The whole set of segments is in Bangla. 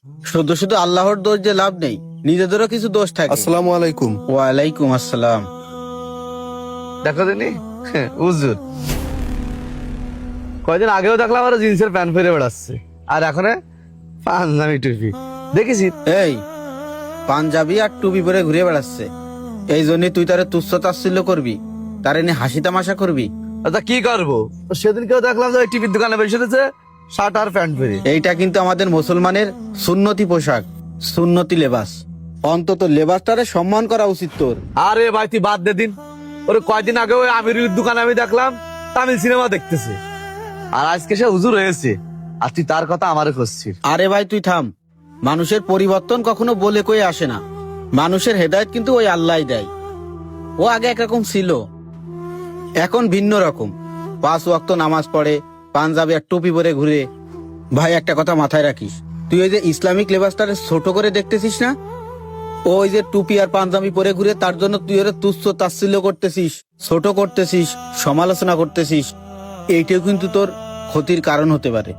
শুধু শুধু আল্লাহর দোষ যে লাভ নেই, নিজেদেরও কিছু দোষ থাকে। আসসালামু আলাইকুম। ওয়ালাইকুম আসসালাম। দেখো দিনি উজুর কয়দিন আগেও দেখলাম আর জিন্সের প্যান্ট পরে বেড়াচ্ছে, আর এখন পাঞ্জাবি টুপি দেখেছি। এই পাঞ্জাবি আর টুপি পরে ঘুরে বেড়াচ্ছে, এই জন্য তুই তারে তুচ্ছ তাচ্ছিল্য করবি, তারে নিয়ে হাসি তামাশা করবি? আচ্ছা কি করবো, সেদিনকেও দেখলাম যে ওই টিভির দোকানে বসে রয়েছে শার্ট আর প্যান্ট পরে। এইটা কিন্তু আমাদের মুসলমানের সুন্নতি পোশাক, সুন্নতি লেবাস। অন্তত লেবাসটারে সম্মান করা উচিত তোর। আরে ভাই তুই বাদ দে দিন, ওরে কয়দিন আগে ওই আমিরুল দোকানে আমি দেখলাম তামিল সিনেমা দেখতেছে, আর আজকে সে হুজুর হয়েছে, আর তুই তার কথা আমারে করছিস। আরে ভাই তুই থাম, মানুষের পরিবর্তন কখনো বলে কয়ে আসে না, মানুষের হেদায়েত কিন্তু ওই আল্লাহই দেয়। ও আগে একরকম ছিল, এখন ভিন্ন রকম। 5 ওয়াক্ত নামাজ পড়ে, পাঞ্জাবি আর টুপি পরে ঘুরে। ভাই একটা কথা মাথায় রাখিস, তুই ওই যে ইসলামিক লেবাসটারে ছোট করে দেখতেছিস না, ওই যে টুপি আর পাঞ্জাবি পরে ঘুরে, তার জন্য তুই ওরা তুচ্ছ তাচ্ছিল্য করতেছিস, ছোট করতেছিস, সমালোচনা করতেছিস। এইটাও কিন্তু তোর ক্ষতির কারণ হতে পারে।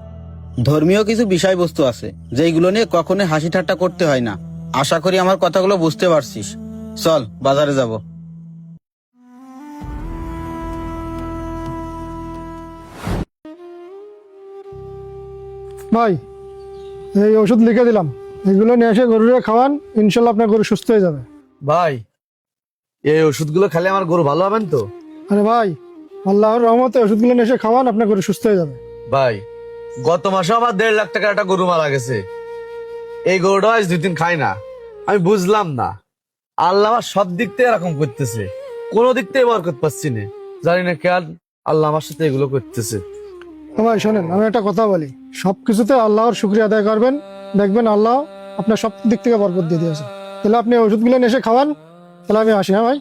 ধর্মীয় কিছু বিষয়বস্তু আছে যেইগুলো নিয়ে কখনোই হাসি ঠাট্টা করতে হয় না। আশা করি আমার কথাগুলো বুঝতে পারছিস। চল বাজারে যাব। ভাই, এই ওষুধ লিখে দিলাম, এগুলো নিয়ে এসে গরুরে খাওয়ান, ইনশাল্লাহ আপনার গরু সুস্থ হয়ে যাবে। ভাই এই ওষুধগুলো খেলে আমার গরু ভালো হবেন তো? আরে ভাই, আল্লাহর রহমতে ওষুধগুলো নিয়ে এসে খাওয়ান, আপনার গরু সুস্থ হয়ে যাবে। ভাই গত মাসে আমার 1.5 লাখ টাকার একটা গরু মারা গেছে, এই গরুটা আজ 2 দিন খাই না। আমি বুঝলাম না, আল্লাহ আমার সব দিক থেকে এরকম করতেছে, কোনো দিক থেকে বরকত পাচ্ছি না। জানি না কেন আল্লাহ আমার সাথে এগুলো করতেছে। ভাই শোনেন, আমি একটা কথা বলি, সবকিছুতে আল্লাহর শুকরিয়া আদায় করবেন, দেখবেন আল্লাহ আপনার সব দিক থেকে বরকত দিয়ে দিয়েছে। তাহলে আপনি ওষুধগুলো নিয়ে এসে খাওয়ান, তাহলে আমি আসি। হ্যাঁ ভাই।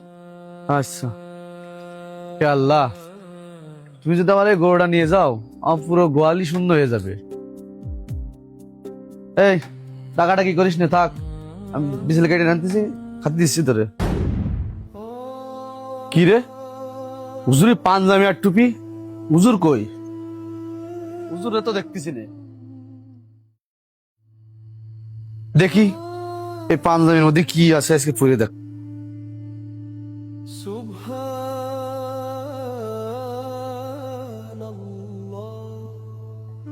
আচ্ছা হে আল্লাহ, তুমি যদি আমার এই গরুটা নিয়ে যাও, আমার পুরো গোয়ালি শূন্য হয়ে যাবে। এই টাকাটা কি করিস না, থাক, আমি বিজলি কেটে আনতেছি, খাতে দিচ্ছি তোরে। কি রে হুজুরি পাঞ্জাবি আর টুপি, হুজুর কই? হুজুরে তো দেখতেছি না। দেখি এই পাঞ্জাবির মধ্যে কি আছে, আজকে পরে দেখ।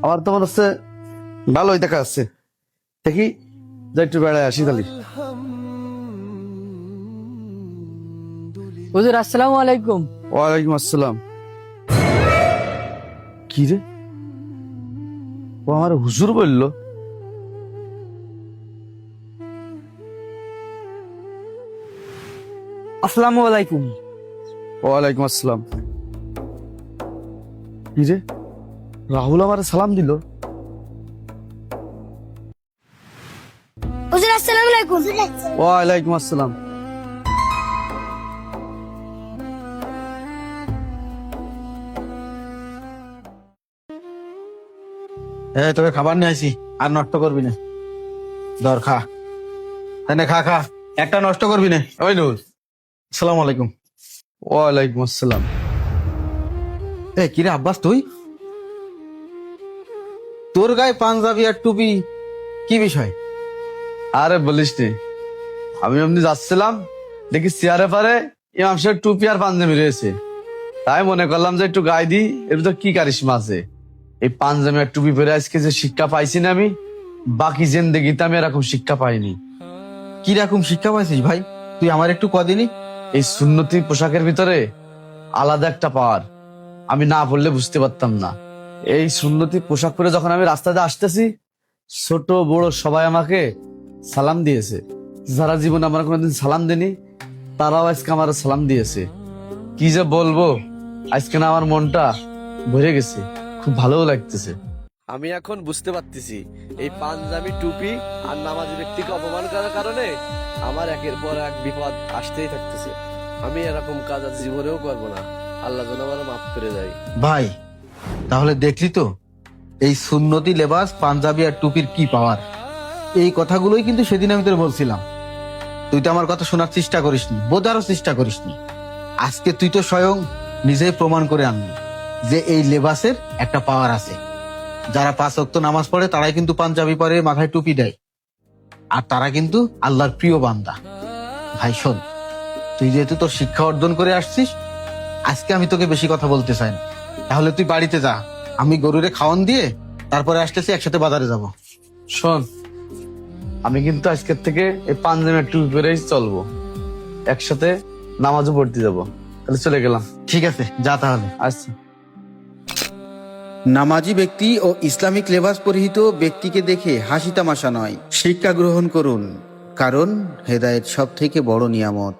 আমার তো মনে হচ্ছে ভালোই দেখা যাচ্ছে, দেখি যাই একটু বেড়ায় আসি তাহলে। হুজুর আসসালামু আলাইকুম। ওয়ালাইকুম আসসালাম। কি রে, ও আমার হুজুর বললো? আসসালামু আলাইকুম। ওয়ালাইকুম আসসালাম। কি রে, রাহুল আমার সালাম দিল। হুজুর আসসালামু আলাইকুম। ওয়ালাইকুম আসসালাম। তোকে খাবার নিয়ে আসি, আর নষ্ট করবি না। ধর খা, তাই খা খা, একটা নষ্ট করবি না। ওই নূর। আসসালামু আলাইকুম। ওয়ালাইকুম আসসালাম। কিরে আব্বাস, তুই তোর গায়ে পাঞ্জাবি আর টুপি, কি বিষয়? আরে বলিস নি, আমি এমনি যাচ্ছিলাম, দেখি চেয়ারে পারে ইমাম সাহেব টুপি আর পাঞ্জাবি রয়েছে, তাই মনে করলাম যে একটু গায়ে দিই, এর ভিতর কি কারিশমা আছে। এই পাঞ্জাবি আর টুপি পরে আজকে যে শিক্ষা পাইছি না আমি, বাকি জিন্দেগিতে আমি এরকম শিক্ষা পাইনি। কিরকম শিক্ষা পাইছিস ভাই? তুই আমার একটু কদিনই। এই সুন্নতি পোশাকের ভিতরে আলাদা একটা পাওয়ার, আমি না পড়লে বুঝতে পারতাম না। এই সুন্নতি পোশাক পরে যখন আমি রাস্তাতে আসতেছি, ছোট বড় সবাই আমাকে সালাম দিয়েছে। যারা জীবনে আমার কোনোদিন সালাম দেনি, তারাও আজকে আমার সালাম দিয়েছে। কি যে বলবো, আজকে না আমার মনটা ভরে গেছে, খুব ভালোও লাগতেছে। আমি এখন বুঝতে পারতেছি, এই পাঞ্জাবি টুপি আর নামাজি ব্যক্তিকে অপমান করার কারণে আমার একের পর এক বিপদ আসতেই থাকতেছে। আমি এরকম কাজ আর জীবনেও করবো না, আল্লাহ যেন আমার মাফ করে যায়। ভাই তাহলে দেখলি তো এই সুন্নতি লেবাস, পাঞ্জাবি আর টুপির কি পাওয়ার। এই কথাগুলোই কিন্তু সেদিন আমি তোর বলছিলাম, তুই তো আমার কথা শোনার চেষ্টা করিসনি, বোঝারও চেষ্টা করিসনি। আজকে তুই তো স্বয়ং নিজেই প্রমাণ করে আনলি যে এই লেবাসের একটা পাওয়ার আছে। যারা 5 ওয়াক্ত নামাজ পড়ে তারাই কিন্তু পাঞ্জাবি পরে, মাথায় টুপি দেয়। আর তারা কিন্তু আল্লাহর প্রিয় বান্দা। ভাই শোন, তুই যেহেতু তোর শিক্ষা অর্জন করে আসছিস, আজকে আমি তোকে বেশি কথা বলতে চাই না। তাহলে তুই বাড়িতে যা, আমি গরুরে খাওয়ান দিয়ে তারপরে আসতেছি, একসাথে বাজারে যাব। শোন, আমি কিন্তু আজকের থেকে এই পাঞ্জাবের টুপি পরেই চলবো, একসাথে নামাজও পড়তে যাবো। তাহলে চলে গেলাম। ঠিক আছে, যা তাহলে। আচ্ছা। নামাজি ব্যক্তি ও ইসলামিক লেবাস পরিহিত ব্যক্তিকে দেখে হাসি তামাশা নয়, শিক্ষা গ্রহণ করুন, কারণ হেদায়েত সব থেকে বড় নিয়ামত।